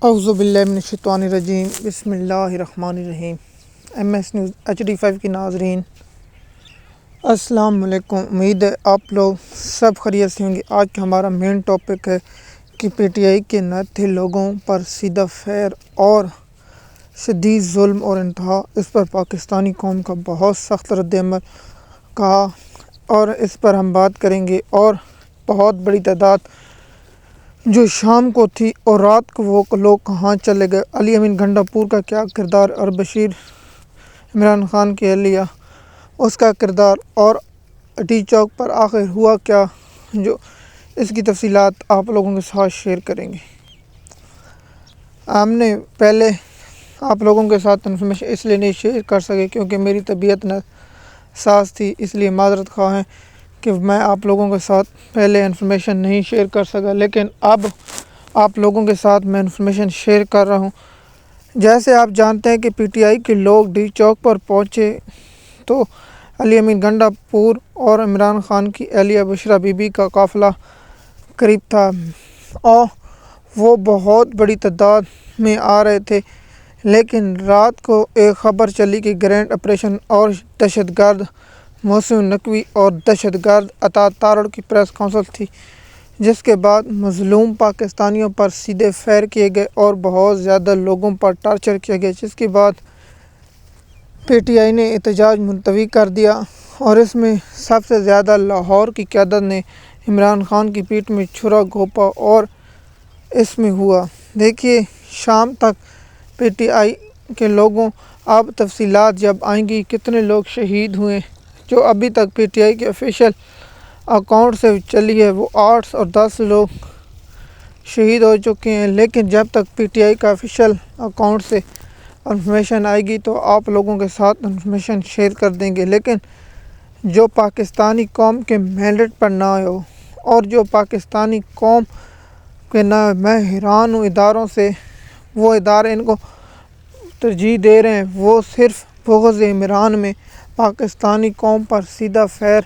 اعوذ باللہ من الشیطان الرجیم بسم اللہ الرحمن الرحیم۔ MS نیوز HD5 کی ناظرین السلام علیکم، امید ہے آپ لوگ سب خیریت سے ہوں گے۔ آج کا ہمارا مین ٹاپک ہے کہ PTI کے ناتھے لوگوں پر سیدھا فیر اور شدید ظلم اور انتہا، اس پر پاکستانی قوم کا بہت سخت رد عمل کہا، اور اس پر ہم بات کریں گے۔ اور بہت بڑی تعداد جو شام کو تھی اور رات کو وہ لوگ کہاں چلے گئے، علی امین گھنٹا پور کا کیا کردار، اور بشیر عمران خان کی اہلیہ اس کا کردار، اور ٹی چوک پر آخر ہوا کیا، جو اس کی تفصیلات آپ لوگوں کے ساتھ شیئر کریں گے۔ ہم نے پہلے آپ لوگوں کے ساتھ انفارمیشن اس لیے نہیں شیئر کر سکے کیونکہ میری طبیعت ناساز تھی، اس لیے معذرت خواہ ہیں کہ میں آپ لوگوں کے ساتھ پہلے انفارمیشن نہیں شیئر کر سکا، لیکن اب آپ لوگوں کے ساتھ میں انفارمیشن شیئر کر رہا ہوں۔ جیسے آپ جانتے ہیں کہ PTI کے لوگ ڈی چوک پر پہنچے تو علی امین گھنٹا پور اور عمران خان کی اہلیہ بشرا بی بی کا قافلہ قریب تھا، اور وہ بہت بڑی تعداد میں آ رہے تھے، لیکن رات کو ایک خبر چلی کہ گرینڈ آپریشن اور دہشت گرد محسن نقوی اور دہشت گرد عطا تارڑ کی پریس کانفرنس تھی، جس کے بعد مظلوم پاکستانیوں پر سیدھے فائر کیے گئے اور بہت زیادہ لوگوں پر ٹارچر کیا گیا، جس کے بعد PTI نے احتجاج ملتوی کر دیا، اور اس میں سب سے زیادہ لاہور کی قیادت نے عمران خان کی پیٹھ میں چھرا گھونپا، اور اس میں ہوا دیکھیے شام تک PTI کے لوگوں، اب تفصیلات جب آئیں گی کتنے لوگ شہید ہوئے، جو ابھی تک PTI کے آفیشیل اکاؤنٹ سے چلی ہے وہ 8 اور 10 لوگ شہید ہو چکے ہیں، لیکن جب تک PTI کا آفیشیل اکاؤنٹ سے انفارمیشن آئے گی تو آپ لوگوں کے ساتھ انفارمیشن شیئر کر دیں گے۔ لیکن جو پاکستانی قوم کے مینڈیٹ پر نہ ہو، اور جو پاکستانی قوم کے نہ، میں حیران ہوں اداروں سے، وہ ادارے ان کو ترجیح دے رہے ہیں، وہ صرف بغض عمران میں پاکستانی قوم پر سیدھا فائر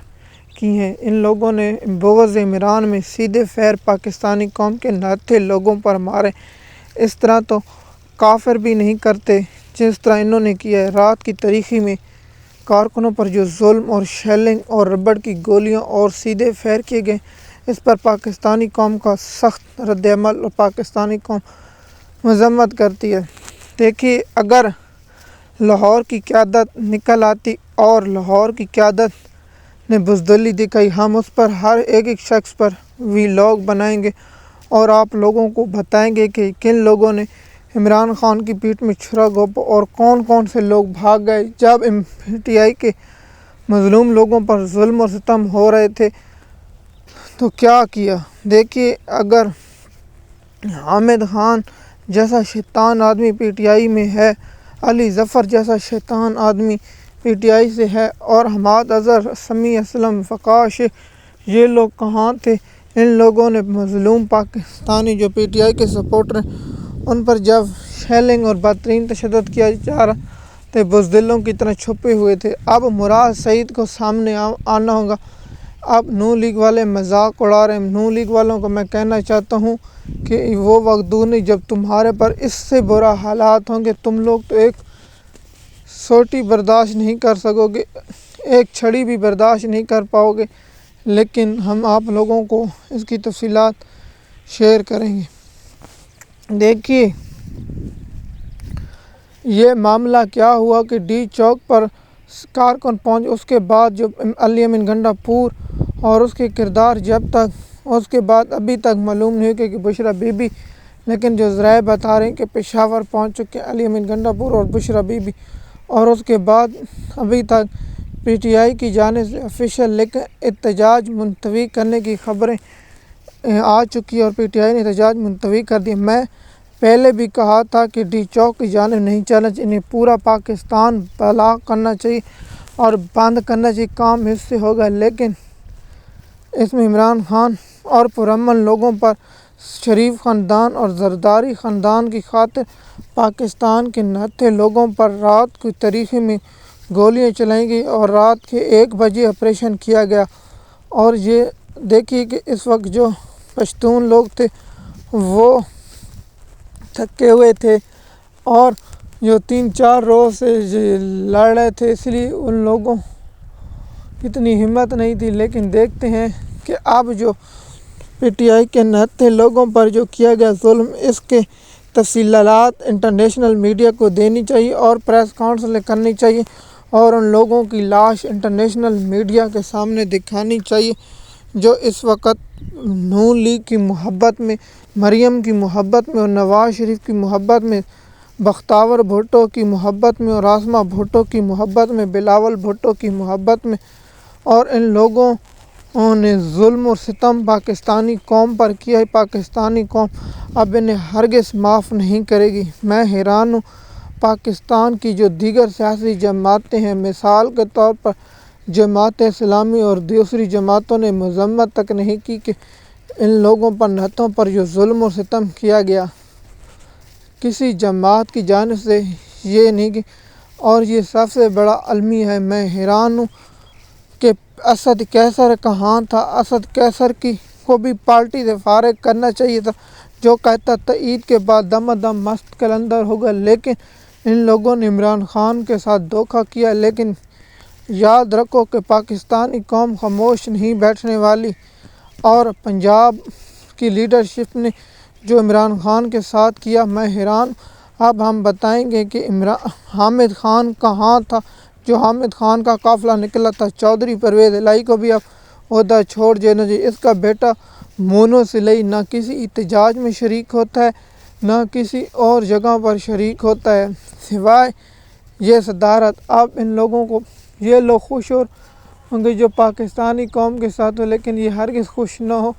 کی ہیں۔ ان لوگوں نے بغض عمران میں سیدھے فائر پاکستانی قوم کے ناتھے لوگوں پر مارے۔ اس طرح تو کافر بھی نہیں کرتے جس طرح انہوں نے کیا ہے۔ رات کی تاریکی میں کارکنوں پر جو ظلم اور شیلنگ اور ربڑ کی گولیاں اور سیدھے فائر کیے گئے، اس پر پاکستانی قوم کا سخت رد عمل اور پاکستانی قوم مذمت کرتی ہے۔ دیکھیے اگر لاہور کی قیادت نکل آتی اور لاہور کی قیادت نے بزدلی دکھائی، ہم اس پر ہر ایک شخص پر ولاگ بنائیں گے اور آپ لوگوں کو بتائیں گے کہ کن لوگوں نے عمران خان کی پیٹھ میں چھرا گھونپا اور کون کون سے لوگ بھاگ گئے جب PTI کے مظلوم لوگوں پر ظلم اور ستم ہو رہے تھے تو کیا کیا۔ دیکھیے اگر حامد خان جیسا شیطان آدمی PTI میں ہے، علی ظفر جیسا شیطان آدمی PTI سے ہے، اور حماد اظہر، سمیع اسلم، فقاہ شیخ، یہ لوگ کہاں تھے؟ ان لوگوں نے مظلوم پاکستانی جو PTI کے سپورٹر ہیں ان پر جب شیلنگ اور بدترین تشدد کیا جا رہا تھے، بزدلوں کی طرح چھپے ہوئے تھے۔ اب مراد سعید کو سامنے آنا ہوگا۔ اب نون لیگ والے مذاق اڑا رہے ہیں۔ نون لیگ والوں کو میں کہنا چاہتا ہوں کہ وہ وقت دور نہیں جب تمہارے پر اس سے برا حالات ہوں گے، تم لوگ تو ایک سوٹی برداشت نہیں کر سکو گے، ایک چھڑی بھی برداشت نہیں کر پاؤ گے، لیکن ہم آپ لوگوں کو اس کی تفصیلات شیئر کریں گے۔ دیکھیے یہ معاملہ کیا ہوا کہ ڈی چوک پر کارکن پہنچ، اس کے بعد جو علی امین گھنٹا پور اور اس کے کردار جب تک اس کے بعد ابھی تک معلوم نہیں کہ بشرا بی بی، لیکن جو ذرائع بتا رہے ہیں کہ پشاور پہنچ چکے علی امین گھنٹا پور اور بشرا بی بی، اور اس کے بعد ابھی تک PTI کی جانب سے آفیشیل لیکن احتجاج ملتوی کرنے کی خبریں آ چکی اور PTI نے احتجاج ملتوی کر دیا۔ میں پہلے بھی کہا تھا کہ ڈی چوک کی جانب نہیں چلنا چاہیے، انہیں پورا پاکستان بلاک کرنا چاہیے اور بند کرنا چاہیے، کام اس سے ہوگا، لیکن اس میں عمران خان اور پرامن لوگوں پر، شریف خاندان اور زرداری خاندان کی خاطر پاکستان کے ناتھے لوگوں پر رات کی تاریکی میں گولیاں چلائی گئی اور رات کے 1 بجے آپریشن کیا گیا۔ اور یہ دیکھیے کہ اس وقت جو پشتون لوگ تھے وہ تھکے ہوئے تھے اور جو 3-4 روز سے لڑ رہے تھے، اس لیے ان لوگوں کی اتنی ہمت نہیں تھی۔ لیکن دیکھتے ہیں کہ اب جو پی ٹی آئی کے نہتے لوگوں پر جو کیا گیا ظلم، اس کے تفصیلات انٹرنیشنل میڈیا کو دینی چاہیے اور پریس کانفرنس کرنی چاہیے اور ان لوگوں کی لاش انٹرنیشنل میڈیا کے سامنے دکھانی چاہیے جو اس وقت نون لیگ کی محبت میں، مریم کی محبت میں اور نواز شریف کی محبت میں، بختیار بھٹو کی محبت میں اور آسما بھٹو کی محبت میں، بلاول بھٹو کی محبت میں، اور ان لوگوں نے ظلم و ستم پاکستانی قوم پر کیا ہے۔ پاکستانی قوم اب انہیں ہرگز معاف نہیں کرے گی۔ میں حیران ہوں، پاکستان کی جو دیگر سیاسی جماعتیں ہیں، مثال کے طور پر جماعت اسلامی اور دوسری جماعتوں نے مذمت تک نہیں کی کہ ان لوگوں پر، نہتوں پر جو ظلم و ستم کیا گیا، کسی جماعت کی جانب سے یہ نہیں کی، اور یہ سب سے بڑا المیہ ہے۔ میں حیران ہوں کہ اسد قیصر کہاں تھا؟ اسد قیصر کو بھی پارٹی سے فارغ کرنا چاہیے تھا، جو کہتا تھا عید کے بعد دم دم مست قلندر ہوگا، لیکن ان لوگوں نے عمران خان کے ساتھ دھوکہ کیا۔ لیکن یاد رکھو کہ پاکستانی قوم خاموش نہیں بیٹھنے والی، اور پنجاب کی لیڈرشپ نے جو عمران خان کے ساتھ کیا، میں حیران۔ اب ہم بتائیں گے کہ حامد خان کہاں تھا؟ جو حامد خان کا قافلہ نکلا تھا، چودھری پرویز الہی کو بھی اب عہدہ چھوڑ دینا چاہیے۔ اس کا بیٹا مونو سلیح نہ کسی احتجاج میں شریک ہوتا ہے، نہ کسی اور جگہ پر شریک ہوتا ہے سوائے یہ صدارت۔ اب ان لوگوں کو، یہ لوگ خوش ہوں گے جو پاکستانی قوم کے ساتھ ہو، لیکن یہ ہرگز خوش نہ ہو،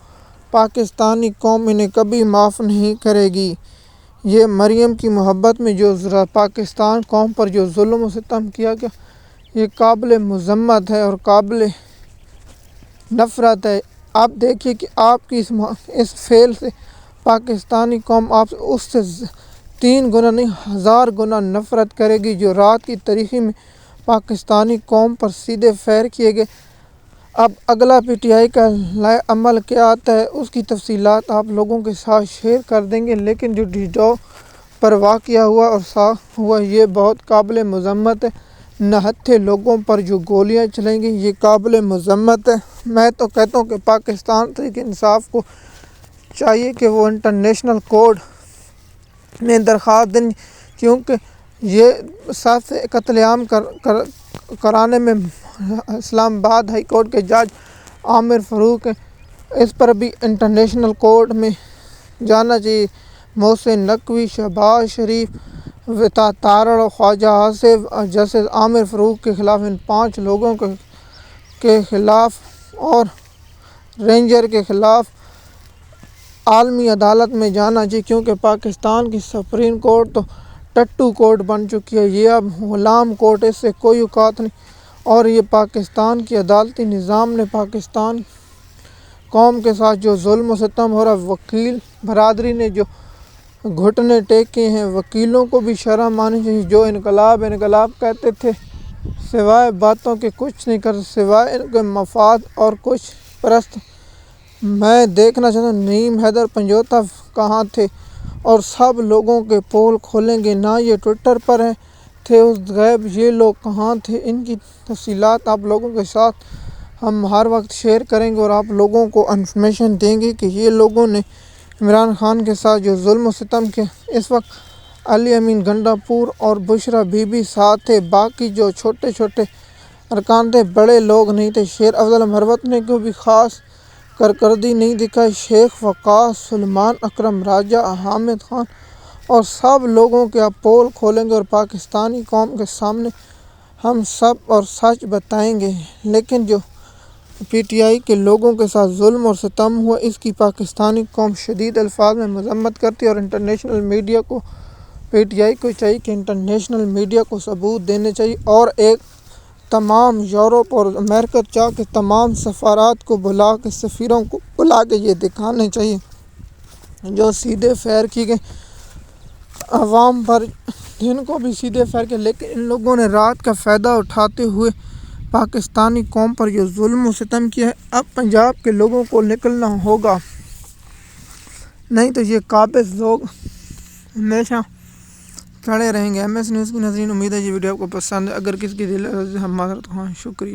پاکستانی قوم انہیں کبھی معاف نہیں کرے گی۔ یہ مریم کی محبت میں جو پاکستان قوم پر جو ظلم و ستم کیا گیا، یہ قابل مذمت ہے اور قابل نفرت ہے۔ آپ دیکھیے کہ آپ کی اس فعل سے پاکستانی قوم آپ سے اس سے 3 گنا نہیں 1000 گنا نفرت کرے گی۔ جو رات کی تاریکی میں پاکستانی قوم پر سیدھے فائر کیے گئے، اب اگلا پی ٹی آئی کا لائے عمل کیا آتا ہے، اس کی تفصیلات آپ لوگوں کے ساتھ شیئر کر دیں گے۔ لیکن جو ڈیڈو پر واقعہ ہوا اور صاف ہوا، یہ بہت قابل مذمت ہے۔ نہتے لوگوں پر جو گولیاں چلیں گی، یہ قابل مذمت ہے۔ میں تو کہتا ہوں کہ پاکستان تحریک انصاف کو چاہیے کہ وہ انٹرنیشنل کورٹ میں درخواست دیں، کیونکہ یہ ساتھ سے قتل عام کرانے میں اسلام آباد ہائی کورٹ کے جج عامر فاروق ہیں، اس پر بھی انٹرنیشنل کورٹ میں جانا چاہیے۔ محسن نقوی، شہباز شریف، وطا تارڑ، خواجہ آصف اور جسٹس عامر فاروق کے خلاف، ان 5 لوگوں کے خلاف اور رینجر کے خلاف عالمی عدالت میں جانا چاہیے، کیونکہ پاکستان کی سپریم کورٹ تو ٹٹو کورٹ بن چکی ہے، یہ اب غلام کورٹ، اس سے کوئی اوقات نہیں۔ اور یہ پاکستان کی عدالتی نظام نے پاکستان قوم کے ساتھ جو ظلم و ستم ہو رہا، وکیل برادری نے جو گھٹنے ٹیکے ہیں، وکیلوں کو بھی شرم آنی چاہیے۔ جو انقلاب کہتے تھے، سوائے باتوں کے کچھ نہیں کر، سوائے ان کے مفاد اور کچھ پرست۔ میں دیکھنا چاہتا ہوں نعیم حیدر پنجوتا کہاں تھے، اور سب لوگوں کے پول کھولیں گے، نہ یہ ٹویٹر پر تھے اس غیب، یہ لوگ کہاں تھے، ان کی تفصیلات آپ لوگوں کے ساتھ ہم ہر وقت شیئر کریں گے اور آپ لوگوں کو انفارمیشن دیں گے کہ یہ لوگوں نے عمران خان کے ساتھ جو ظلم و ستم کیا۔ اس وقت علی امین گنڈا پور اور بشرا بی بی ساتھ تھے، باقی جو چھوٹے چھوٹے ارکان تھے، بڑے لوگ نہیں تھے۔ شیر افضل مروت نے کو بھی خاص کارکردگی نہیں دکھائی، شیخ وقاص، سلمان اکرم راجہ، حامد خان اور سب لوگوں کے آپ پول کھولیں گے اور پاکستانی قوم کے سامنے ہم سب اور سچ بتائیں گے۔ لیکن جو پی ٹی آئی کے لوگوں کے ساتھ ظلم اور ستم ہوا، اس کی پاکستانی قوم شدید الفاظ میں مذمت کرتی ہے، اور انٹرنیشنل میڈیا کو، پی ٹی آئی کو چاہیے کہ انٹرنیشنل میڈیا کو ثبوت دینے چاہیے، اور ایک تمام یورپ اور امریکہ چاہ کے تمام سفارات کو بلا کے، سفیروں کو بلا کے یہ دکھانے چاہیے جو سیدھے فائر کی گئے عوام پر، جن کو بھی سیدھے فائر کیا۔ لیکن ان لوگوں نے رات کا فائدہ اٹھاتے ہوئے پاکستانی قوم پر جو ظلم و ستم کیا ہے، اب پنجاب کے لوگوں کو نکلنا ہوگا، نہیں تو یہ قابض لوگ ہمیشہ پڑے رہیں گے۔ MS نیوز کی ناظرین، امید ہے یہ ویڈیو آپ کو پسند ہے۔ اگر کسی کی دل ہم معذرت خواہ ہیں، شکریہ۔